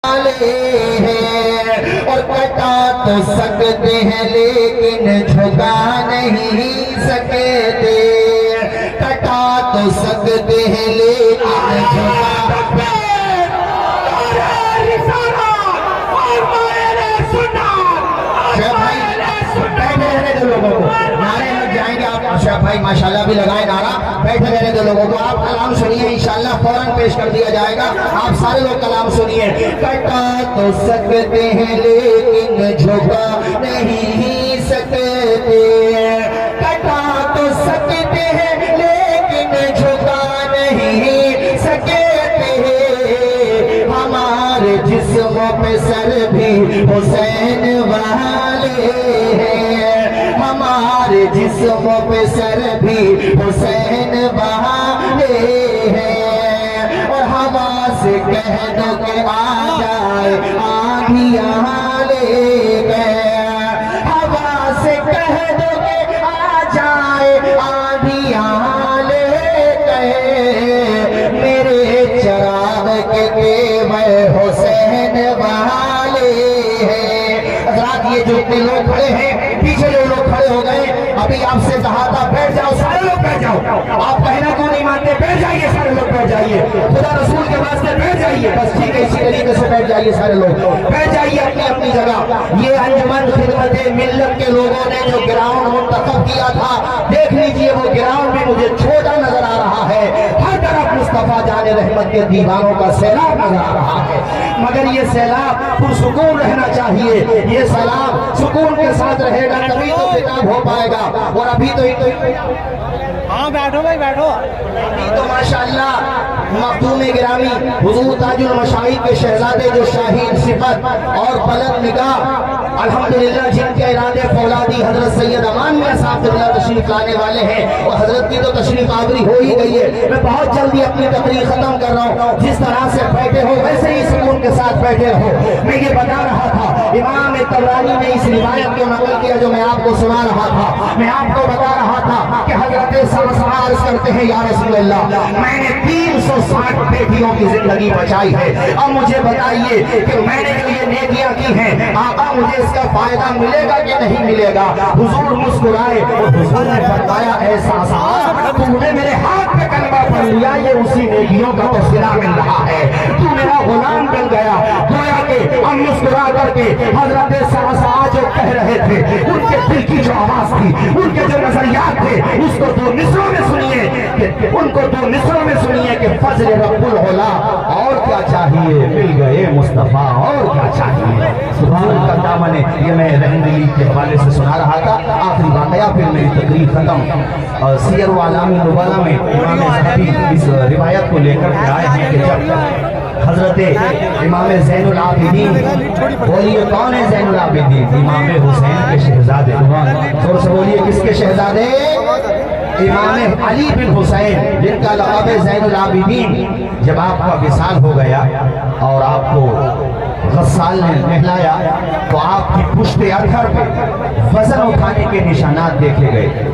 ہیں اور کٹا تو سکتے ہیں لیکن جھکا نہیں سکتے، کٹا تو سکتے ہیں لیکن جھکا اشرف بھائی ماشاءاللہ بھی لگائے نعرہ، بیٹھے رہنے دو لوگوں کو، آپ کلام سنیے انشاءاللہ فوراً پیش کر دیا جائے گا، آپ سارے لوگ کلام سنیے۔ کٹا تو سکتے ہیں لیکن جھکا نہیں سکتے، کٹا تو سکتے ہیں لیکن جھکا نہیں سکتے، ہمارے جسموں پہ سر بھی حسین والے ہیں، ہمارے جسموں پہ سر بھی حسین والے ہیں، اور ہوا سے کہہ دو کہ آ جائے آندھیاں لے گئے، ہوا سے کہہ دو کہ آ جائے آندھیاں لے گئے، میرے چراغ کے دیوے حسین والے ہیں۔ حضرات یہ جو اتنے لوگ کھڑے ہیں، پیچھے جو لوگ کھڑے ہو گئے، ابھی آپ سے کہا تھا بیٹھ جاؤ، سارے لوگ بیٹھ جاؤ، آپ کہنا کیوں نہیں مانتے؟ بیٹھ جائیے سارے لوگ، بیٹھ جائیے، خدا رسول کے واسطے بیٹھ جائیے، بس ٹھیک ہے، اسی طریقے سے بیٹھ جائیے سارے لوگ، بیٹھ جائیے اپنی اپنی جگہ۔ یہ انجمن خدمت ملت کے لوگوں نے جو گراؤنڈ منتخب کیا تھا، دیکھ لیجئے وہ گراؤنڈ بھی مجھے چھوٹا نظر آ رہا ہے، ہر طرف مصطفیٰ جان رحمت کے دیوانوں کا سیلاب نظر آ رہا ہے، مگر یہ سیلاب پرسکون رہنا چاہیے، یہ سیلاب سکون کے ساتھ رہے گا تبھی تو خطاب ہو پائے گا، اور ابھی تو ہاں بیٹھو بھائی بیٹھو، ابھی تو ماشاءاللہ مخدوم گرامی حضور تاج المشاہد کے شہزادے جو شاہین صفت اور بلند نگاہ الحمدللہ جن کے ارادے فولادی حضرت سید امان میاں صاحب اللہ تشریف لانے والے ہیں، اور حضرت کی تو تشریف آوری ہو ہی گئی ہے، میں بہت جلدی اپنی تقریر ختم کر رہا ہوں، جس طرح سے بیٹھے ہو ویسے ہی سکون کے ساتھ بیٹھے رہو۔ میں یہ بتا رہا تھا، امام طبرانی نے اس روایت کو نقل کیا جو میں آپ کو سنا رہا تھا، میں آپ کو بتا رہا تھا کہ حضرت عرض کرتے ہیں یا رسول اللہ میں نے 360 بیٹیوں کی زندگی بچائی ہے، اب مجھے بتائیے کہ میں نے جو یہ نیکیاں کی ہیں آقا مجھے اس کا فائدہ ملے گا کہ نہیں ملے گا؟ حضور مسکرائے اور حضور نے فرمایا ایسا صاحب تو نے میرے ہاتھ پہ کلمہ پڑھ لیا، یہ اسی نیکیوں کا تذکرہ مل رہا ہے، تو میرا غلام بن گیا۔ گویا کہ ہم مسکرا کر کے حضرت جو کہہ رہے تھے ان کے دل کی جو آواز تھی، ان کے جو نظریات تھے، اس کو دو مصروں میں سنیے، ان کو دو مصروں میں سنیے کہ فضل رب العلا اور کیا چاہیے، مل گئے مصطفیٰ اور کیا چاہیے۔ سبحان کا دامن ہے، یہ میں رحمدلی کے حوالے سے سنا رہا تھا، آخری واقعہ پھر میری تقریر ختم۔ سیر و اعلام نبلا میں امام ذہبی اس روایت کو لے کر کے آئے ہیں کہ جب حضرت امام زین العابدین، بولیے کون ہے زین العابدین؟ امام حسین کے شہزادے، زور سے بولیے کس کے شہزادے؟ امام علی بن حسین جن کا لقب زین العابدین۔ جب آپ کا وصال ہو گیا اور آپ کو غسال نے نہلایا تو آپ کی پشت ادھر پہ وزن اٹھانے کے نشانات دیکھے گئے،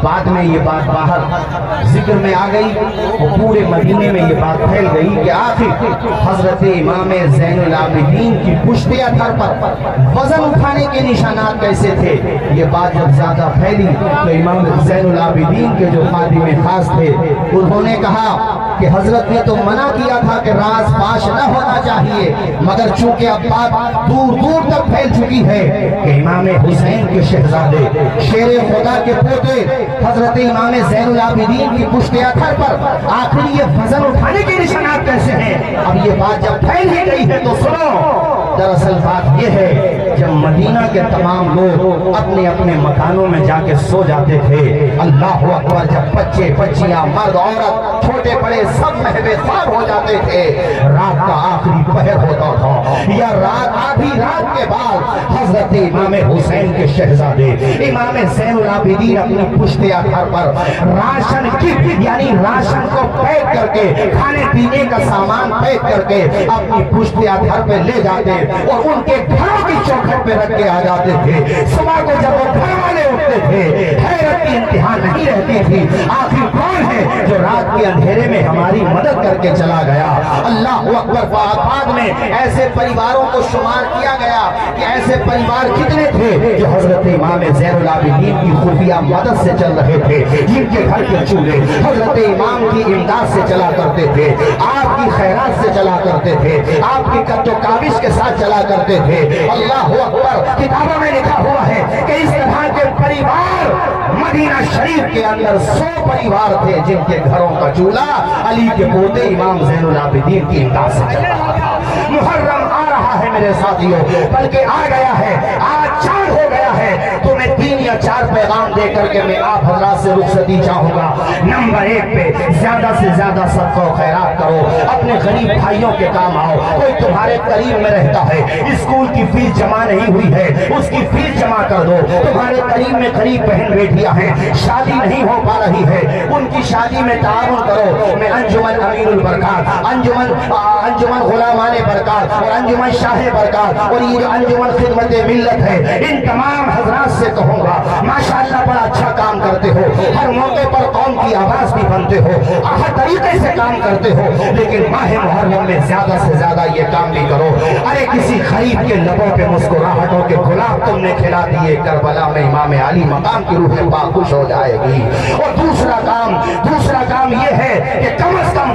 بعد میں یہ بات باہر ذکر میں آ گئی اور پورے مدینے میں یہ بات پھیل گئی کہ آخر حضرت امام زین العابدین کی پشت ادھر پر وزن اٹھانے کے نشانات کیسے تھے۔ یہ بات جب زیادہ پھیلی تو امام زین العابدین کے جو خادم خاص تھے انہوں نے کہا کہ حضرت نے تو منع کیا تھا کہ راز فاش نہ ہونا چاہیے، مگر چونکہ اب بات دور دور تک پھیل چکی ہے کہ امام حسین کے شہزادے شیر خدا کے پوتے حضرت امام زین العابدین کی پشت ادھر پر آخر یہ وزن اٹھانے کے نشانات کیسے ہیں۔ اب یہ بات جب پھیل ہی گئی ہے تو سنو، دراصل بات یہ ہے جب مدینہ کے تمام لوگ اپنے اپنے مکانوں میں جا کے سو جاتے تھے، اللہ اکبر، جب بچے بچیاں مرد عورت چھوٹے بڑے سب محو خواب ہو جاتے تھے، رات کا آخری پہر ہوتا تھا یا رات آدھی رات کے بعد حضرت امام حسین کے شہزادے امام زین العابدین اپنی پشت ادھر پر راشن کٹ یعنی راشن کو پیک کر کے، کھانے پینے کا سامان پیک کر کے اپنی پشت ادھر پہ لے جاتے और उनके घरों की चौखट पे रख के आ जाते थे। सुबह को जब वो घर वाले उठते थे, हैरत की इंतहा नहीं रहती थी, आखिर कौन है जो रात के अंधेरे में हमारी मदद करके चला गया। अल्लाह अकबर। बाद में ऐसे परिवारों को शुमार किया गया कि ऐसे परिवार कितने थे जो हजरत इमाम ज़ैनुल आबिदीन की खुफिया मदद से चल रहे थे, जिनके घर के चूल्हे हजरत इमाम की इमदाद से चला करते थे, आपकी खैरात से चला करते थे, आपकी कद्दो काबिश के साथ चला करते थे। अल्लाह अकबर। किताबों में लिखा हुआ है कि इस तरह के परिवार मदीना शरीफ के अंदर 100 परिवार थे जिनके घरों का चूल्हा अली के पोते इमाम ज़ैनुल आबिदीन की इमदाद से चल रहा था। मुहर्रम आ रहा है मेरे साथियों, बल्कि आ गया है, आज चांद हो गया है। तो मैं 3 या 4 पैगाम दे करके मैं आप हजरात से रुखसती चाहूंगा। नंबर 1 पे ज्यादा से ज्यादा सदका और खैरात करो, अपने गरीब भाइयों के काम आओ। कोई तुम्हारे करीब में रहता है, स्कूल की फीस जमा नहीं हुई है, उसकी फीस जमा कर दो। तुम्हारे करीब में गरीब बहन बेटियां हैं, शादी नहीं हो पा रही है, उनकी शादी में ताउन करो। मैं अंजुमन अमीरुल बरकात, अंजुमन गुलामाने बरकात और अंजुमन शाहे बरकात और ये जो अंजुमन खिदमत मिल्लत है, इन तमाम हजरात से कहूंगा माशाअल्लाह बड़ा अच्छा काम करते हो, हर मौके पर कौम की आवाज भी बनते हो, हर तरीके से काम करते हो, लेकिन माह मुहर्रम में ज्यादा से ज्यादा ये काम भी करो। अरे किसी गरीब के लबों पे मुस्कुराहटों के गुलाब तुमने खिला दिए, करबला में इमाम अली मकाम की रूह पाक खुश हो जाएगी। और दूसरा काम ये है कि कम से कम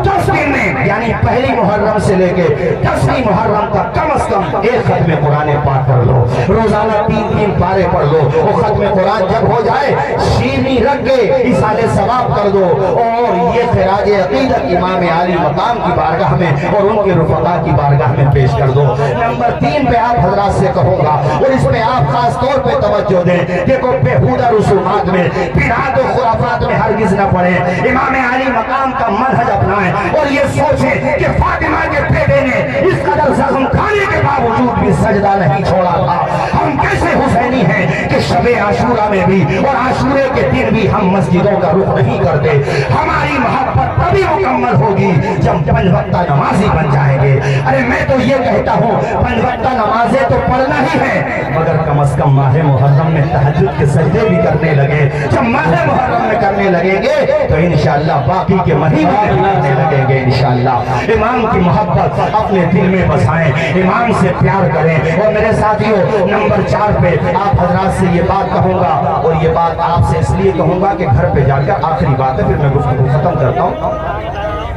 10 दिन में, यानी पहली मुहर्रम से लेके 10वीं मुहर्रम तक कम से कम एक खत्म कुरान पाक कर लो, रोजाना 3 पारे पढ़ लो। वो खत्म कुरान जब हो जाए, शीनी रख के इसाले सवाब कर दो और ये खिराज अकीदत इमाम अली मकाम की बारगाह में और उनके रुफका की बारगाह में पेश कर दो। नंबर 3 पे आप हजरात से कहूंगा और इस पे आप खास तौर पे तवज्जो दें। देखो बेहुदा रसूमात में, बिदअत और खुराफात में हरगिज न पड़े, इमाम अली मकाम का मनहज अपनाएं और ये सोचें कि फातिमा के बेटे ने इस कदर जख्म खाने के बावजूद भी सजदा नहीं छोड़ा था। हम कैसे हुसैनी हैं कि शबे आशूरा में भी और आशूरे के दिन भी हम मस्जिदों का रुख नहीं करते। हमारी मोहब्बत तभी मुकम्मल होगी जब 5 वक्ता नमाजी बन जाएंगे। अरे मैं तो ये कहता हूँ 5 वक्ता नमाजें तो पढ़ना ही है, मगर कम से कम माह मुहर्रम में तहज्जुद के सजदे भी करने लगे। जब माह मुहर्रम में करने लगेंगे तो इंशाअल्लाह बाकी के महीने में करने लगेंगे इंशाअल्लाह। इमाम की मोहब्बत अपने दिल में बसाएं, इमाम से प्यार करें। और मेरे साथियों नंबर 4 पे आप हजरात से ये बात कहूंगा और ये बात आपसे इसलिए कहूंगा कि घर पे जाकर आखिरी बात है, फिर मैं गुफ्तगू खत्म करता हूँ।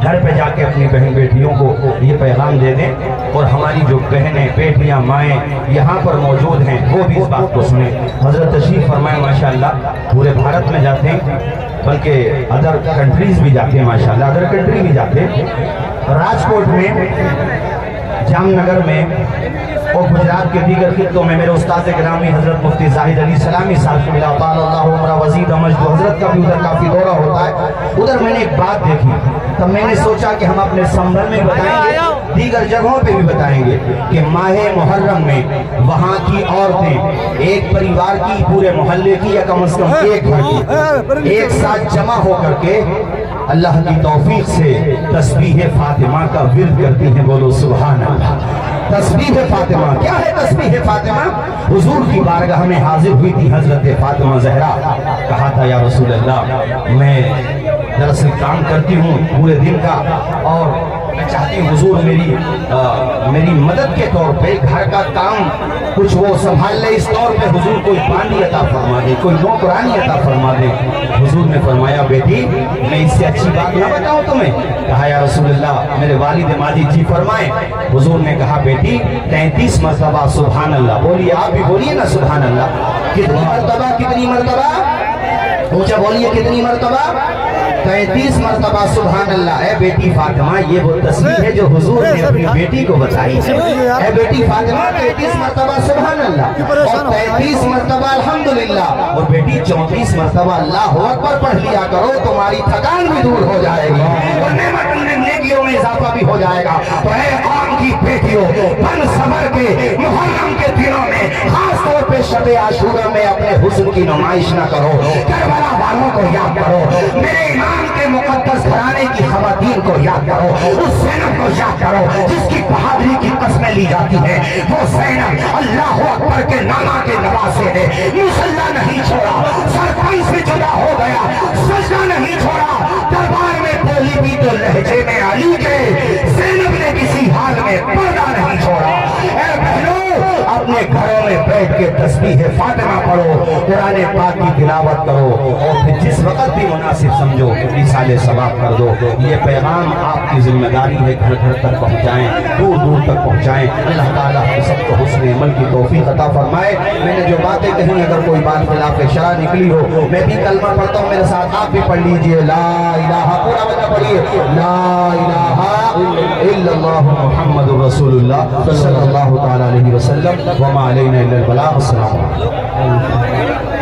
घर पे जाके अपनी बहन बेटियों को ये पैगाम दे दें और हमारी जो बहनें बेटियां माएँ यहाँ पर मौजूद हैं वो भी इस बात को सुने। हजरत तशरीफ फरमाए माशाअल्लाह, पूरे भारत में जाते हैं, बल्कि अदर कंट्रीज भी जाते हैं माशाअल्लाह, अदर कंट्री भी जाते हैं। राजकोट में, जामनगर में और गुजरात के दीगर खित्तों में मेरे उस्ताद गिरामी हजरत मुफ्ती जाहिद अली सलामी साहब वजीद हजरत का भी उधर काफ़ी दौरा होता है। उधर मैंने एक बात देखी, तब मैंने सोचा कि हम अपने संभल में बताएंगे, दीगर जगहों पे भी बताएंगे कि माह मुहर्रम में वहाँ की औरतें एक परिवार की, पूरे मोहल्ले की या कम से कम एक घर की एक साथ जमा होकर के अल्लाह की तौफीक से तस्बीह फातिमा का विर्द करती हैं। बोलो सुभान अल्लाह। तस्बीह फातिमा क्या है? तस्बीह फातिमा हुजूर की बारगाह में हाजिर हुई थी हजरत फातिमा ज़हरा, कहा था या रसूल अल्लाह मैं दरअसल काम करती हूँ पूरे दिन का और मैं चाहती हूँ हुजूर मेरी मदद के तौर पे घर का काम कुछ वो संभाल ले, इस तौर पे हुजूर कोई बांदी अता फरमा दे, कोई नौकरानी अता फरमा दे। हुजूर ने फरमाया बेटी मैं इससे अच्छी बात ना बताऊँ तुम्हें? कहा या रसूलल्लाह मेरे वालिद माजिद जी फरमाए। हुजूर ने कहा बेटी 33 मरतबा सुभान अल्लाह बोलिए, आप भी बोलिए ना सुभान अल्लाह। कितनी मरतबा? कितनी मरतबा? ऊंचा बोलिए, कितनी मरतबा? 33 मरतबा सुभान अल्लाह। है बेटी फातिमा, ये वो तस्वीर है जो हुजूर ने अपनी बेटी को बताई है बेटी फातिमा 33 मरतबा सुभान अल्लाह और 33 मरतबा अल्हम्दुलिल्लाह और बेटी 34 मरतबा अल्लाहु अकबर पढ़ लिया करो, तुम्हारी थकान भी दूर हो जाएगी और नेकियों में इजाफा भी हो जाएगा। तो है कौम की बेटियों, बन सबर के मुहर्रम के दिनों में खास तौर पे शबे आशूरा में अपने हुस्न की नुमाइश न करो, करबला वालों को याद करो, मेरे इमाम के मुकद्दस घराने की खवातीन को याद करो, उस ज़ैनब को याद करो जिसकी बहादुरी की कसमें لی جاتی ہے، وہ زینب اللہ اکبر کے نانا کے نواسے نے مصلی نہیں چھوڑا، سرپن سے جدا ہو گیا، سجدہ نہیں چھوڑا، دربار میں بولی بھی تو لہجے میں علی کے، زینب نے کسی حال میں پردہ نہیں چھوڑا۔ اے بہنوں، اپنے گھروں میں بیٹھ کے تسبیح فاطمہ پڑھو، قرآن پاک کی تلاوت کرو، اور پھر جس وقت بھی مناسب سمجھو ایصال ثواب کر دو۔ یہ پیغام آپ کی ذمہ داری ہے، گھر گھر تک پہنچائیں، دور دور تک پہنچائیں۔ اللہ تعالیٰ ہم سب کو حسن عمل کی توفیق عطا فرمائے۔ میں نے جو باتیں کہیں اگر کوئی بات خلاف شرع نکلی ہو، میں بھی کلمہ پڑھتا ہوں، میرے ساتھ آپ بھی پڑھ لیجئے، لا الہ، پورا وجہ پڑھیے، لا الہ الا اللہ محمد رسول اللہ صلی اللہ تعالی علیہ وسلم، وما علینا الا البلاغ۔ السلام علیکم۔